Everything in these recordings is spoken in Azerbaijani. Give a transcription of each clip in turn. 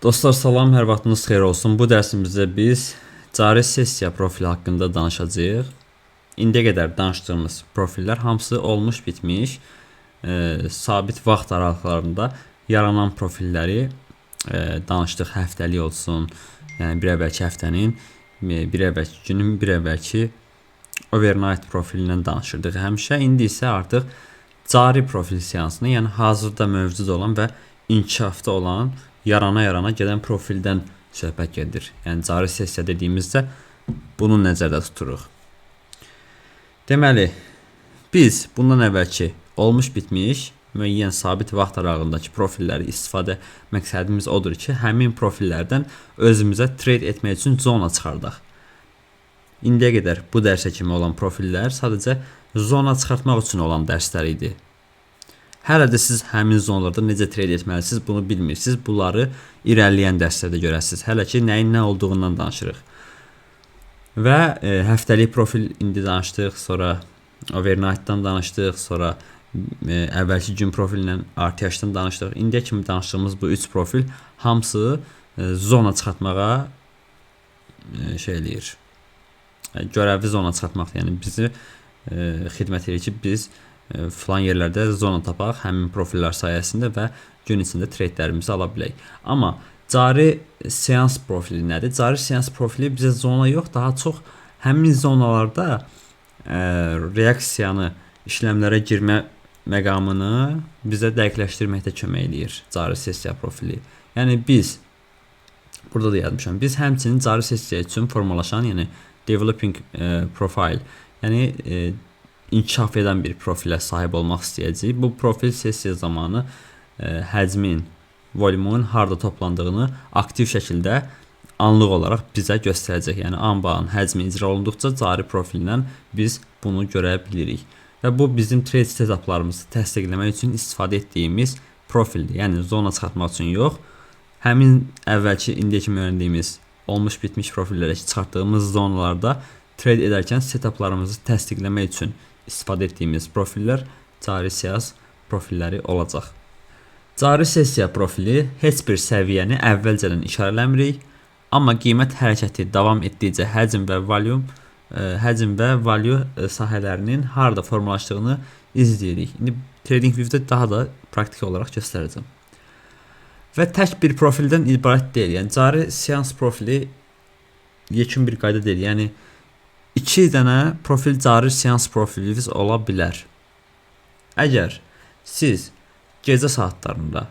Dostlar salam, hər vaxtınız xeyir olsun. Bu dərsimizdə biz cari sessiya profili haqqında danışacağıq. İndiyə qədər danışdığımız profillər hamısı olmuş bitmiş, sabit vaxt aralıqlarında yaranan profilləri danışdıq. Həftəlik olsun, yəni bir əvvəlki həftənin, bir əvvəlki günün, bir əvvəlki overnight profilindən danışırdıq həmişə. İndi isə artıq cari profil seansını, yəni hazırda mövcud olan və inkişafda olan yarana gedən profildən söhbət gedir. Yəni cari sessiya dediyimizdə bunu nəzərdə tuturuq. Deməli, biz bundan əvvəlki olmuş bitmiş müəyyən sabit vaxt aralığındakı profilləri istifadə məqsədimiz odur ki, həmin profillərdən özümüzə trade etmək üçün zona çıxardaq. İndiyə qədər bu dərsə kimi olan profillər sadəcə zona çıxartmaq üçün olan dərslər idi. Hələ də siz həmin zonalarda necə trade etməlisiniz bunu bilmirsiniz. Bunları irəliləyən dərslərdə görəsiniz. Hələ ki nəyin nə olduğundan danışırıq. Və həftəlik profil indi danışdıq, sonra overnight'dan danışdıq, sonra əvvəlki gün profilindən RTH-dan danışdıq. İndiyə kimi danışdığımız bu 3 profil hamısı zona çıxartmağa şey eləyir. Görəvli zona çıxartmaq, yəni bizi xidmət edir ki, biz filan yerlərdə zona tapaq həmin profillər sayəsində və gün içində tradelərimizi ala bilək. Amma cari seans profili nədir? Cari seans profili bizə zona yox, daha çox həmin zonalarda reaksiyanı, işləmlərə girmə məqamını bizə dəqiqləşdirməkdə kömək eləyir cari sessiya profili. Yəni biz burada da yazmışam. Biz həmçinin cari sessiya üçün formalaşan, yəni developing profile, yəni inkişaf edən bir profilə sahib olmaq istəyəcəyik. Bu profil sessiya zamanı həcmin, volumun harda toplandığını aktiv şəkildə anlıq olaraq bizə göstərəcək. Yəni anbağın həcmi icra olunduqca cari profilindən biz bunu görə bilirik. Və bu bizim trade setuplarımızı təsdiqləmək üçün istifadə etdiyimiz profildir. Yəni zona çıxartmaq üçün yox, həmin əvvəlki indiyə kimi öyrəndiyimiz olmuş bitmiş profillərə çıxartdığımız zonalarda trade edərkən setuplarımızı təsdiqləmək üçün istifadə etdiyimiz profillər cari seans profilləri olacaq. Cari sessiya profili heç bir səviyyəni əvvəlcədən işarələmirik, amma qiymət hərəkəti davam etdikcə həcm və value sahələrinin harda formalaşdığını izləyirik. İndi TradingView-da daha da praktik olaraq göstərəcəm. Və tək bir profildən ibarət deyil. Yəni cari seans profili yekun bir qayda deyil. Yəni 2 dənə profil cari seans profiliniz ola bilər. Əgər siz gecə saatlarında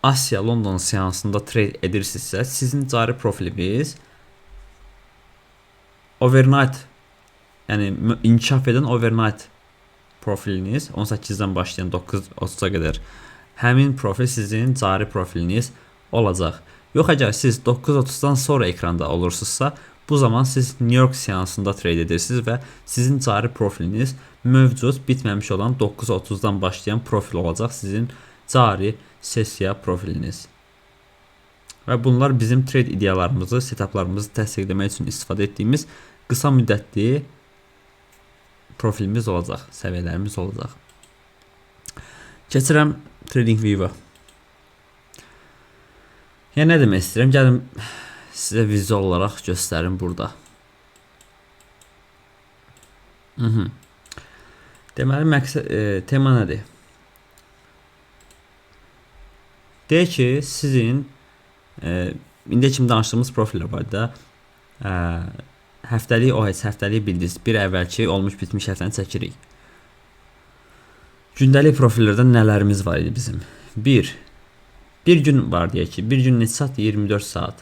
Asiya London seansında trade edirsinizsə, sizin cari profiliniz overnight, yəni inkişaf edən overnight profiliniz 18-dən başlayan 9:30-a qədər həmin profil sizin cari profiliniz olacaq. Yox, əgər siz 9:30-dan sonra ekranda olursunuzsa, bu zaman siz New York seansında trade edirsiniz və sizin cari profiliniz mövcud bitməmiş olan 9:30-dan başlayan profil olacaq sizin cari sessiya profiliniz. Və bunlar bizim trade ideyalarımızı, setuplarımızı təsdiqləmək üçün istifadə etdiyimiz qısa müddətli profilimiz olacaq, səviyyələrimiz olacaq. Keçirəm TradingView-a. Yəni nə demək istəyirəm? Gəlin sizə vizual olaraq göstərim burada. Deməli, tema nədir? Deyək ki, sizin indiyə kimi danışdığımız profillər var da, həftəlik OHS, həftəlik bildiniz, bir əvvəlki olmuş bitmiş həftəni çəkirik. Gündəlik profillərdən nələrimiz var idi bizim? Bir gün var deyək ki, bir gün neçə saat? 24 saat.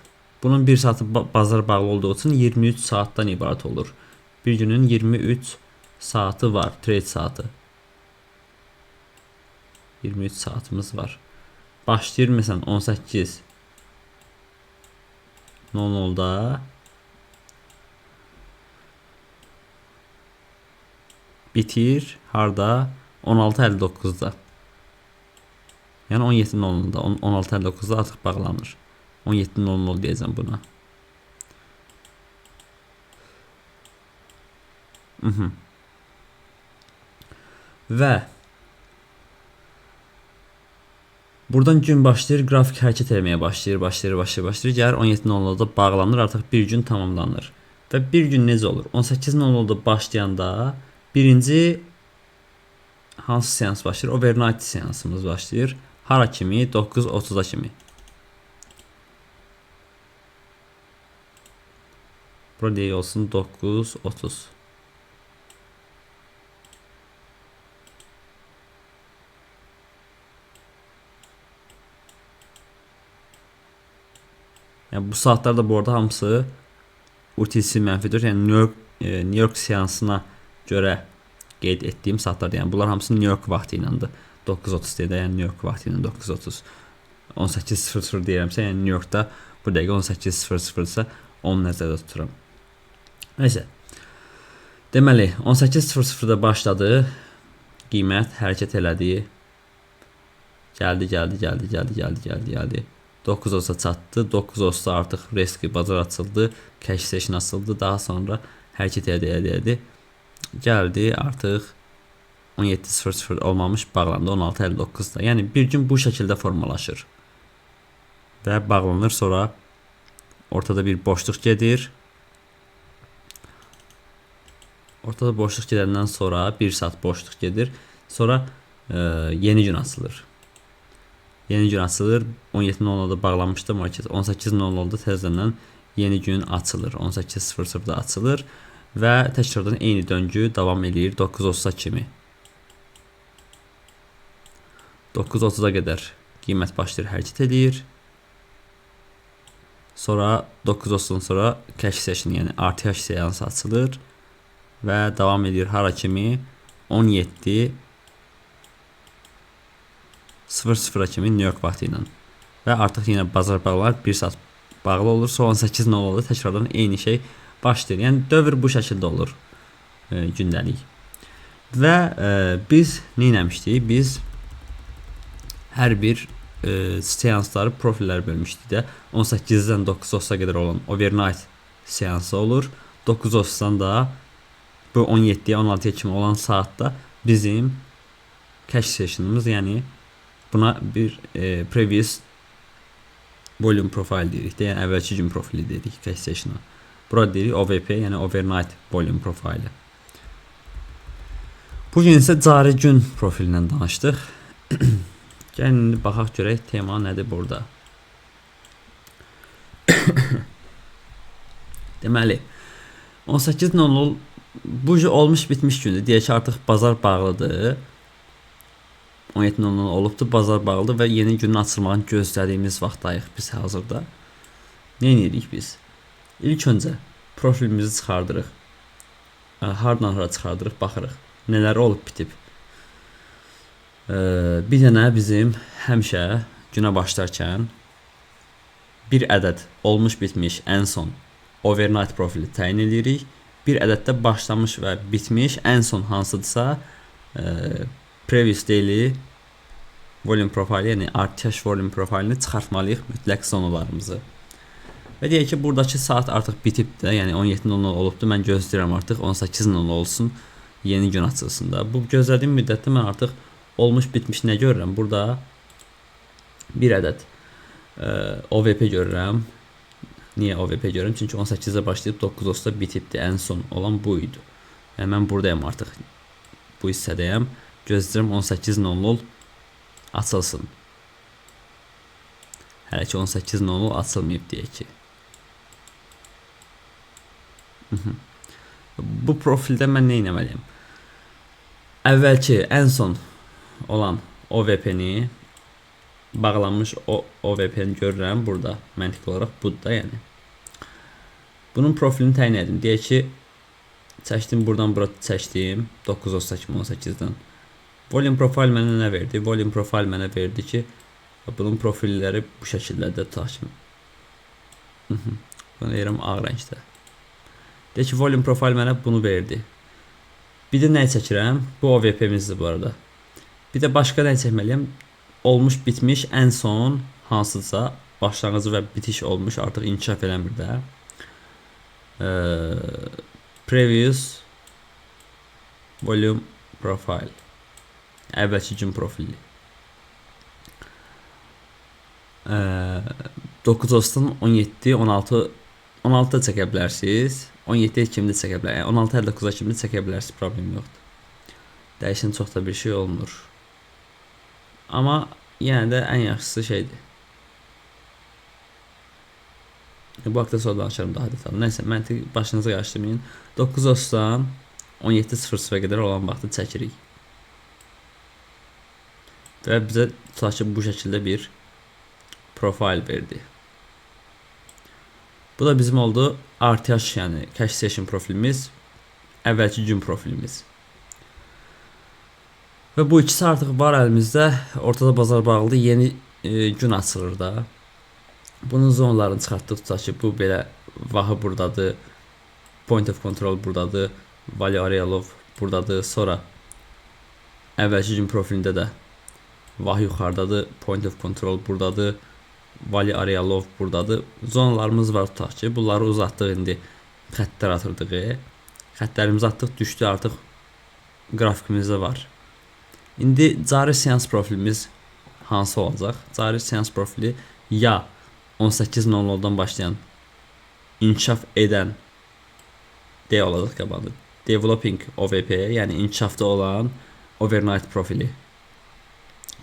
Bunun bir saatı bazar bağlı olduğu için 23 saatdan ibarət olur. Bir günün 23 saatı var, trade saatı. 23 saatimiz var. Başlayır məsələn 18:00-da bitir harda 16:59-da. Yəni 17:00-da, 16:59-da artıq bağlanır. 17:00 deyəcəm buna. Və Buradan gün başlayır, grafik hərəkət etməyə başlayır. Gəlir 17:00-da bağlanır, artıq bir gün tamamlanır. Və bir gün necə olur? 18:00-da başlayanda birinci hansı seans başlayır? Overnight seansımız başlayır. Hara kimi? 9:30-a kimi. Burada deyək olsun 9:30. Yəni bu saatlarda bu arada hamısı UTC mənfidir. Yəni New York seansına görə qeyd etdiyim saatlar, yəni bunlar hamısı New York vaxtı iləndir. 9:30 deyə, yəni New York vaxtı ilə 9:30. 18:00 deyirəmsə, yəni New Yorkda bu dəqiqə 18:00-sa onu nəzərdə tuturam. Nəysə. Deməli 18:00-da başladı. Qiymət hərəkət elədi. Gəldi. 9:30-a çatdı. 9:30-da artıq riski bazar açıldı. Cash session açıldı. Daha sonra hərəkət elədi. Gəldi artıq 17:00 olmamış bağlandı 16:59-da. Yəni bir gün bu şəkildə formalaşır. Və bağlanır, sonra ortada bir boşluq gedir. Ortada boşluq gedəndən sonra 1 saat boşluq gedir. Sonra yeni gün açılır. Yeni gün açılır. 17:00-da bağlanmışdı market. 18:00-da təzədən yeni gün açılır. 18:00-da açılır və təkrardan eyni döngü davam edir 9:30-a kimi. 9:30-a qədər qiymət başlayır hərəkət edir. Sonra 9:30-dan sonra cash session, yəni RTH seansı açılır və davam edir hara kimi 17:00-a kimi New York vaxtı ilə. Və artıq yenə bazar bağlar 1 saat bağlı olur. Sonra 18:00-da təkrardan eyni şey başlayır. Yəni dövr bu şəkildə olur gündəlik. Və biz nə etmişdik? Biz hər bir seansları profillər bölmüşdük də. 18-dən 9:30-a qədər olan overnight seansı olur. 9:30-dan da bu 17-yə 16-ya kimi olan saatda bizim cash session'ımız, yəni buna bir previous volume profile deyirik də, yəni əvvəlki gün profili deyirik cash session'a. Burada deyirik OVP, yəni overnight volume profile. Bugün isə cari gün profilindən danışdıq. Gəlin indi baxaq görək tema nədir burada. Deməli 18:00 bu olmuş bitmiş gündür. Deyək ki artıq bazar bağlıdır. 17:00 olubdu, bazar bağlıdır və yeni günün açılmağını gözlədiyimiz vaxtdayıq biz hazırda. Nə edirik biz? İlk öncə profilimizi çıxardırıq. Hardan hara çıxardırıq, baxırıq. Nələr olub bitib. Bir dənə bizim həmişə günə başlarkən bir ədəd olmuş bitmiş ən son overnight profili təyin edirik. Bir ədəddə başlamış və bitmiş ən son hansıdırsa previous daily volume profile, yəni RTH volume profilini çıxartmalıyıq mütləq zonalarımızı. Və deyək ki buradakı saat artıq bitibdir, yəni 17:00 olubdu. Mən gözləyirəm artıq 18:00 olsun, yeni gün açılsın da. Bu gözlədiyim müddətdə mən artıq olmuş bitmiş nə görürəm? Burada bir ədəd OVP görürəm. Niyə OVP görürəm? Çünki 18-də başlayıb 9:30-da bitibdi. Ən son olan bu idi. Yəni mən buradayım artıq. Bu hissədəyəm. Gözləyirəm 18:00 açılsın. Hələ ki 18:00 açılmayıb deyək ki. Bu profildə mən nə etməliyəm? Əvvəlki ən son olan OVP-ni, bağlanmış OVP-ni görürəm burada. Məntiqli olaraq budur da, yəni. Bunun profilini təyin edim. Deyək ki çəkdim, buradan bura çəkdim 9:18-dən. Volume profile mənə nə verdi? Volume profile mənə verdi ki bunun profilləri bu şəkildə tutaq. Bunu deyirəm ağ rəngdə. Deyək ki volume profile mənə bunu verdi. Bir də nə çəkirəm? Bu OVP-mizdir bu arada. Bir də başqa nə çəkməliyəm? Olmuş bitmiş ən son hansısa başlanğıcı və bitiş olmuş, artıq inkişaf eləmir də. Previous volume profile. Əvvəlki gün profili. 9 Ağustos'dan 17, 16 16 da çəkə bilərsiniz. 17 kimdə çəkə bilərsiniz. Yəni 16 59-a kimdə çəkə bilərsiniz, problem yoxdur. Dəyişən çox da bir şey olmur. Amma yenə də ən yaxşısı şeydir. Bu haqda sonra danışarım daha detallı. Nəysə, məntiq başınıza qarışdırmayın. 9 Ağustosdan 17:00-a qədər olan vaxtı çəkirik. Və bizə tutaq ki, bu şəkildə bir profil verdi. Bu da bizim oldu RTH, yəni Cache Session profilimiz, əvvəlki gün profilimiz. Və bu ikisi artıq var əlimizdə. Ortada bazar bağlıdır. Yeni gün açılır da. Bunun zonlarını çıxartdıq. Tutaq ki, bu belə vahı buradadır. Point of control buradadır. Vali Arialov buradadır. Sonra əvvəlki gün profilində də vah yuxarıdadır. Point of control buradadır. Vali Arialov buradadır. Zonalarımız var tutaq ki. Bunları uzatdıq indi. Xəttlər atırdıq. Xəttlərimizi atdıq, düşdü artıq qrafikimizdə var. İndi cari seans profilimiz hansı olacaq? Cari seans profili ya 18:00-dan başlayan inkişaf edən olacaq qabağında. Developing OVP, yəni inkişafda olan overnight profili.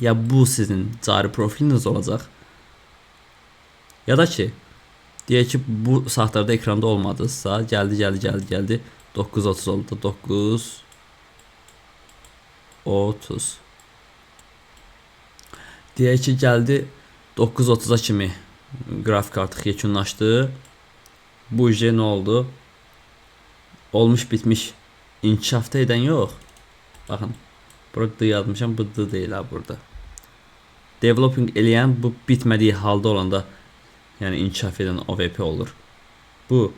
Ya bu sizin cari profiliniz olacaq. Ya da ki, deyək ki, bu saatlarda ekranda olmadısa, gəldi 9:30 oldu. 9:30. Deyək ki, gəldi 9:30-a kimi qrafik artıq yekunlaşdı. Bu j nə oldu? Olmuş bitmiş inkişafda edən yox. Baxın, burada yazmışam, bu d deyil ha burada. Developing eləyən bu bitmədiyi halda olanda, yəni inkişaf edən OVP olur. Bu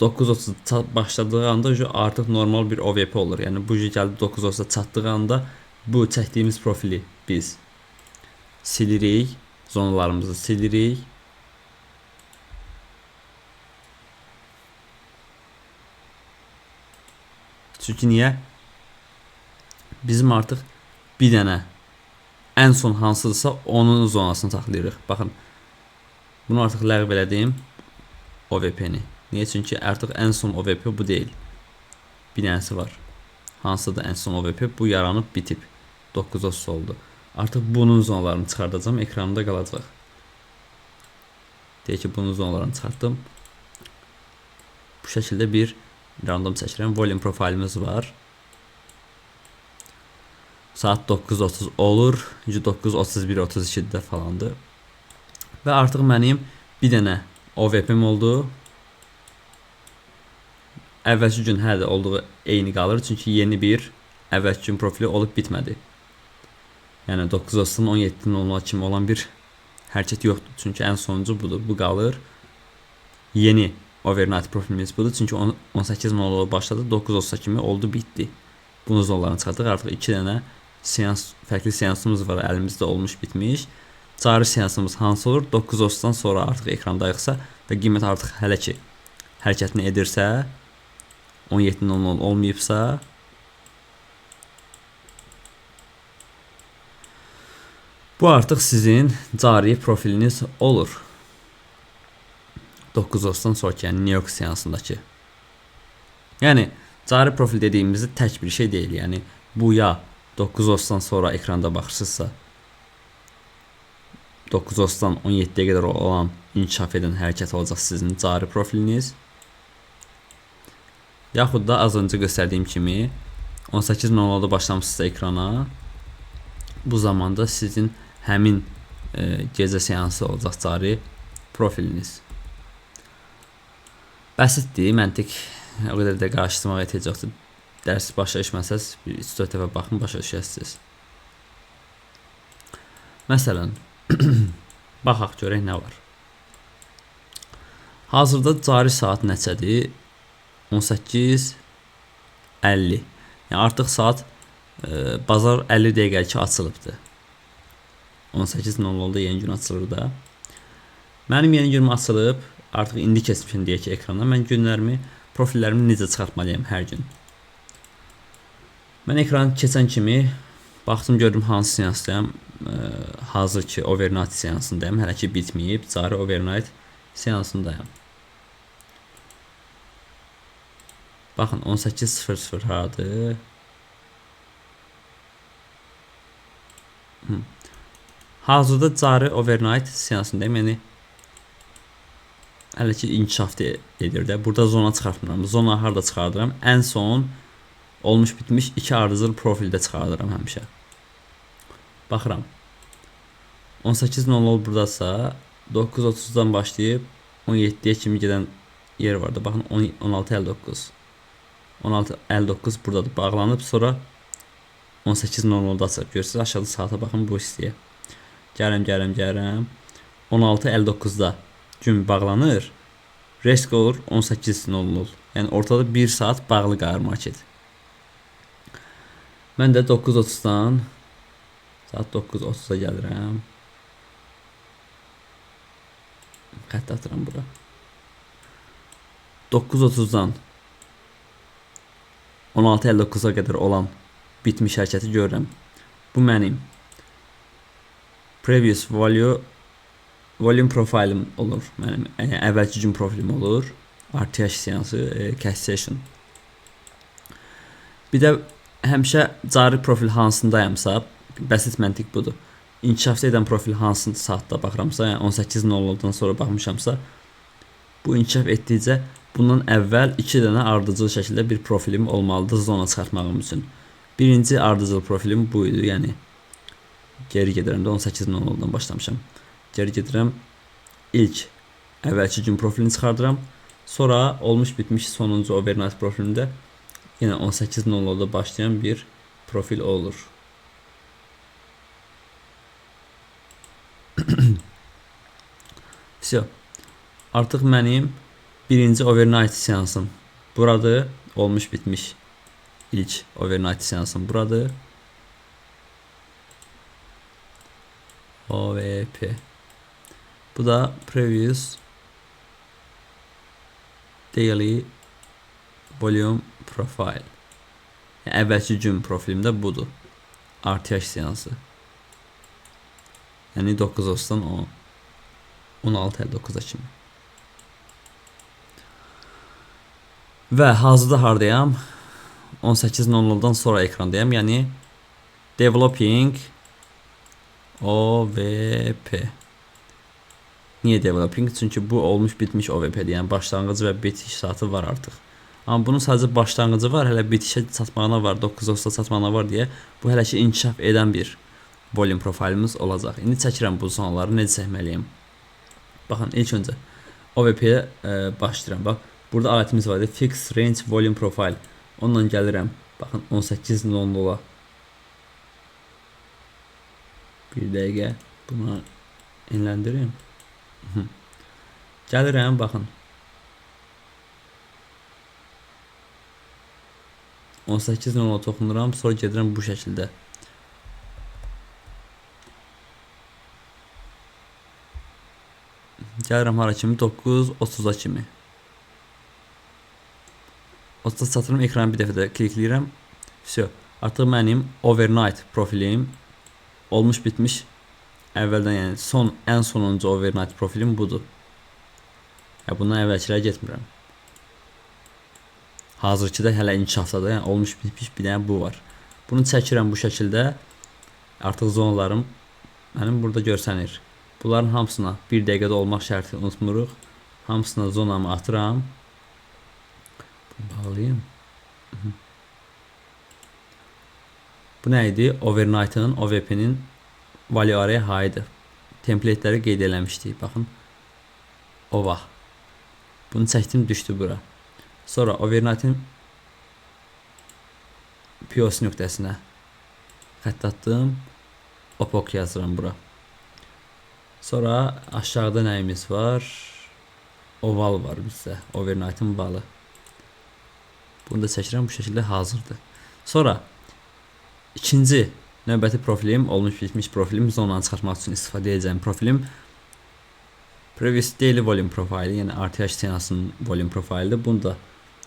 9:30 başladığı anda artıq normal bir OVP olur. Yəni bu gəldi 9:30-a çatdığı anda bu çəkdiyimiz profili biz silirik, zonalarımızı silirik. Çünki niyə? Bizim artıq bir dənə ən son hansıdırsa onun zonasını saxlayırıq. Baxın, bunu artıq ləğv elədim OVP-ni. Niyə? Çünki artıq ən son OVP bu deyil. Bir dənəsi var. Hansıdır ən son OVP? Bu yaranıb bitib. 9:30 oldu. Artıq bunun zonalarını çıxardacağım. Ekranımda qalacaq. Deyək ki, bunun zonalarını çıxartdım. Bu şəkildə bir random çəkirəm. Volume profilimiz var. Saat 9:30 olur. 9:31-32-də falandır. Və artıq mənim bir dənə OVP-m oldu. Əvvəlki gün hələ də olduğu eyni qalır. Çünki yeni bir əvvəlki gün profili olub bitmədi. Yəni 9:30-dan 17:00 kimi olan bir hərəkət yoxdur. Çünki ən sonuncu budur. Bu qalır. Yeni overnight profilimiz budur. Çünki 18:00 başladı. 9:30 kimi oldu, bitdi. Bunun zonlarını çıxardıq. Artıq 2 dənə seans, fərqli seansımız var. Əlimizdə olmuş, bitmiş. Cari seansımız hansı olur? 9:30-dan sonra artıq ekrandayıqsa və qiymət artıq hələ ki hərəkətini edirsə, 17:00 olmayıbsa, bu artıq sizin cari profiliniz olur. 9:30-dan sonraki, yəni New York seansındakı. Yəni cari profil dediyimizdə tək bir şey deyil. Yəni bu ya 9:30-dan sonra ekranda baxırsınızsa, 9:30-dan 17-yə qədər olan inkişaf edən hərəkət olacaq sizin cari profiliniz. Yaxud da az öncə göstərdiyim kimi 18:00-da başlamışsınızsa ekrana, bu zamanda sizin həmin gecə seansı olacaq cari profiliniz. Bəsitdir, məntiq o qədər də qarışdırmağa ehtiyac yoxdur. Dərs başa düşməsəz, bir 3-4 dəfə baxın, başa düşəsiniz. Məsələn, baxaq görək nə var. Hazırda cari saat neçədir? 18:50. Yəni artıq saat bazar 50 dəqiqə ki açılıbdır. 18:00-da yeni gün açılır da. Mənim yeni günüm açılıb. Artıq indi keçmişəm deyək ki ekrana. Mən günlərimi, profillərimi necə çıxartmalıyam hər gün? Mən ekranı keçən kimi baxdım, gördüm hansı seansdayam. hazırki overnight seansındayım. Hələ ki bitməyib. Cari overnight seansındayım. Baxın 18:00 haradır? Hazırda cari overnight seansındayım. Yəni hələ ki inkişaf edir də. Burada zona çıxartmıram. Zona harda çıxardıram? Ən son olmuş bitmiş 2 ardıcıl profildə çıxardıram həmişə. Baxıram. 18:00 buradasa 9:30-dan başlayıb 17-yə kimi gedən yer var da. Baxın 16:59. 16:59 buradadır. Bağlanıb sonra 18:00-da açıb. Görürsünüz aşağıda saata baxın bu istiyə. Gəlirəm. 16:59-da gün bağlanır. Risk olur 18:00. Yəni ortada 1 saat bağlı qalır market. Mən də 9:30-dan saat 9:30-a gəlirəm. Xətt atıram bura. 9:30-dan 16:59-a qədər olan bitmiş hərəkəti görürəm. Bu mənim previous volume profilim olur. Mənim əvvəlki gün profilim olur. RTH seansı, cash session. Bir də həmişə cari profil hansındayamsa, bəsit məntiq budur. İnkişaf edən profil hansı saatda baxıramsa, yəni 18:00-dan sonra baxmışamsa, bu inkişaf etdikcə bundan əvvəl 2 dənə ardıcıl şəkildə bir profilim olmalıdır zona çıxartmağım üçün. Birinci ardıcıl profilim bu idi, yəni geri gedirəm də 18:00-dan başlamışam. Geri gedirəm, ilk əvvəlki gün profilini çıxardıram. Sonra olmuş bitmiş sonuncu overnight profilimdə yenə 18:00-da başlayan bir profil olur. Все. Artıq mənim birinci overnight seansım buradır. Olmuş bitmiş ilk overnight seansım buradır. OVP. Bu da previous daily volume profile. Yəni əvvəlki gün profilimdə budur. RTH seansı. Yəni 9:30-dan 16:59-a kimi. Və hazırda hardayam? 18:00-dan sonra ekrandayam. Yəni developing OVP. Niye developing? Çünki bu olmuş bitmiş OVP'dir. Yəni başlanğıc və bitiş saatı var artıq. Amma bunun sadəcə başlanğıcı var, hələ bitişə çatmağına var, 9:30-da çatmağına var deyə bu hələ ki inkişaf edən bir volume profilimiz olacaq. İndi çəkirəm bu zonaları necə çəkməliyim. Baxın, ilk öncə OVP-yə başlayıram. Bax, burada alətimiz var. Fixed range volume profile. Ondan gəlirəm. Baxın, 18:00-a. Bir dəqiqə bunu enləndirim. Gəlirəm, baxın. 18:00-a toxunuram, sonra gedirəm bu şəkildə. Gəlirəm hara kimi? 9:30-a kimi. 30 çatırım, ekranı bir dəfə də klikləyirəm. Все. Artıq mənim overnight profilim olmuş bitmiş əvvəldən, yəni ən sonuncu overnight profilim budur. Ya bundan əvvəlkilərə getmirəm. Hazırki də hələ inkişafdadır. Yəni olmuş bitmiş bir dənə bu var. Bunu çəkirəm bu şəkildə. Artıq zonalarım mənim burada görsənir. Bunların hamısına 1 dəqiqədə olmaq şərti unutmuruq. Hamısına zonamı atıram. Bağlayayım. Bu nə idi? Overnight'ın, OVP-nin value high-dır. Templateləri qeyd eləmişdik. Baxın. Ova. Bunu çəkdim, düşdü bura. Sonra overnight'ın POS nöqtəsinə xətt atdım. Opok yazıram bura. Sonra aşağıda nəyimiz var? Oval var bizdə. Overnight'ın balı. Bunu da çəkirəm, bu şəkildə hazırdır. Sonra ikinci növbəti profilim, olmuş bitmiş profilim, zonanı çıxartmaq üçün istifadə edəcəyim profilim Previous Daily Volume Profile, yəni RTH seansının volume profilidir. Bunu da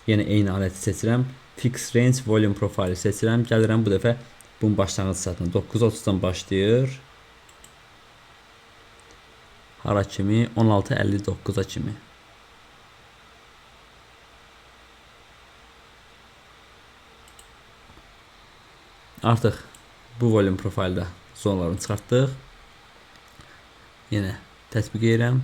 yenə eyni aləti seçirəm. Fixed Range Volume Profile seçirəm. Gəlirəm bu dəfə bunun başlanğıc saatına 9:30-dan başlayır. hara kimi 16:59-a kimi. Artıq bu volüm profildə zonalarını çıxartdıq. Yenə tətbiq edirəm.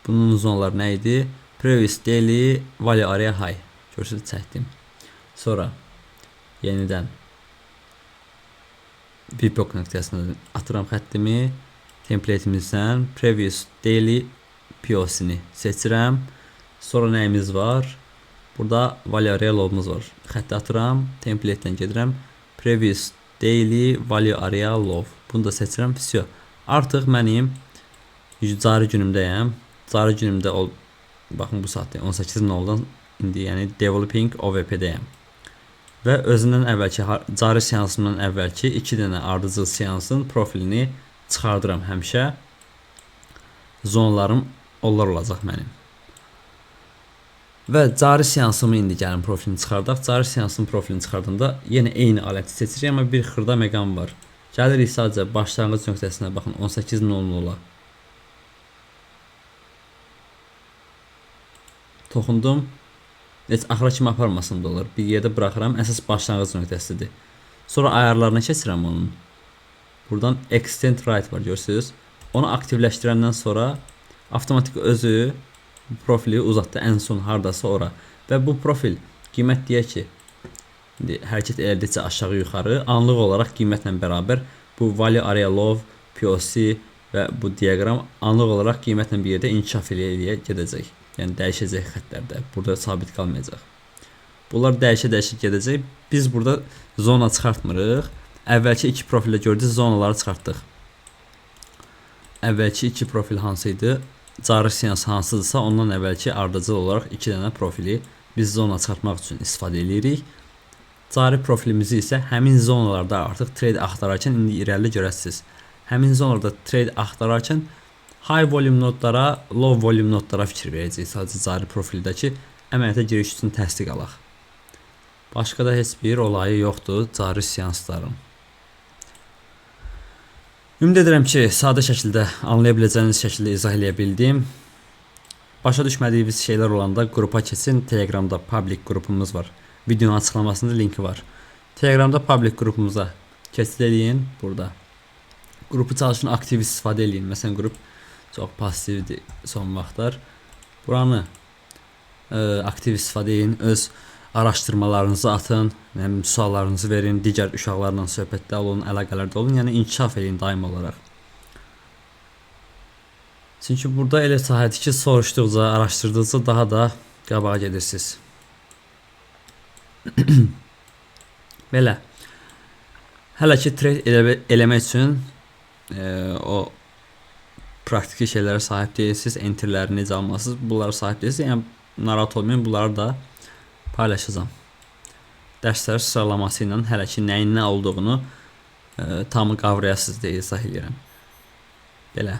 Bunun zonaları nə idi? Previous daily value area high. Görürsünüz, çəkdim. Sonra yenidən VPOC nöqtəsindən atıram xəttimi. Template'imizdən previous daily POC-ni seçirəm. Sonra nəyimiz var? Burada value area low'umuz var. Xətti atıram. Template'dən gedirəm. Previous daily value area low. Bunu da seçirəm. Всё. Artıq mənim cari günümdəyəm. Cari günümdə baxın bu saatda 18:00-dan indi yəni developing OVP-dəyəm. Və özündən əvvəlki cari seansından əvvəlki 2 dənə ardıcıl seansın profilini çıxardıram həmişə. Zonalarım onlar olacaq mənim. Və cari seansımı indi gəlin profilini çıxardaq. Cari seansın profilini çıxardığında yenə eyni aləti seçirik, amma bir xırda məqam var. Gəlirik sadəcə başlanğıc nöqtəsinə baxın 18:00-a. Toxundum. Heç axıra kimi aparmasın da olur. Bir yerdə buraxıram. Əsas başlanğıc nöqtəsidir. Sonra ayarlarına keçirəm onun. Buradan extend right var, görürsünüz. Onu aktivləşdirəndən sonra avtomatik özü profili uzatdı ən son hardasa ora. Və bu profil qiymət deyək ki, hərəkət elədikcə aşağı yuxarı anlıq olaraq qiymətlə bərabər bu value area low, POC və bu diaqram anlıq olaraq qiymətlə bir yerdə inkişaf eləyə gedəcək. Yəni dəyişəcək xəttlərdə. Burada sabit qalmayacaq. Bunlar dəyişə-dəyişə gedəcək. Biz burada zona çıxartmırıq. Əvvəlki 2 profildə gördünüz, zonaları çıxartdıq. Əvvəlki 2 profil hansı idi? Cari seans hansıdırsa ondan əvvəlki ardıcıl olaraq 2 dənə profili biz zona çıxartmaq üçün istifadə edirik. Cari profilimizi isə həmin zonalarda artıq trade axtararkən indi irəli görəsiniz. Həmin zonalarda trade axtararkən high volume notlara, low volume notlara fikir verəcəyik. Sadəcə cari profildəki əməliyyata giriş üçün təsdiq alaq. Başqa da heç bir olayı yoxdur cari seansların. Ümid edirəm ki, sadə şəkildə anlaya biləcəyiniz şəkildə izah eləyə bildim. Başa düşmədiyiniz şeylər olanda qrupa keçin. Telegramda public qrupumuz var. Videonun açıqlamasında linki var. Telegramda public qrupumuza keçid eləyin burada. Qrupu çalışın aktiv istifadə eləyin. Məsələn, qrup çox passivdir son vaxtlar. Buranı aktiv istifadə edin. Öz araşdırmalarınızı atın, suallarınızı verin, digər uşaqlarla söhbətdə olun, əlaqələrdə olun. Yəni inkişaf edin daim olaraq. Çünki burada elə sahədir ki, soruşduqca, araşdırdıqca daha da qabağa gedirsiniz. Belə. Hələ ki trade eləmək üçün o praktiki şeylərə sahib deyilsiniz, enterləri necə almalısınız, bunlara sahib deyilsiniz. Yəni narahat olmayın, bunları da paylaşacağım. Dərslər sıralaması ilə hələ ki nəyin nə olduğunu tam qavrayasınız deyə izah edirəm. Belə.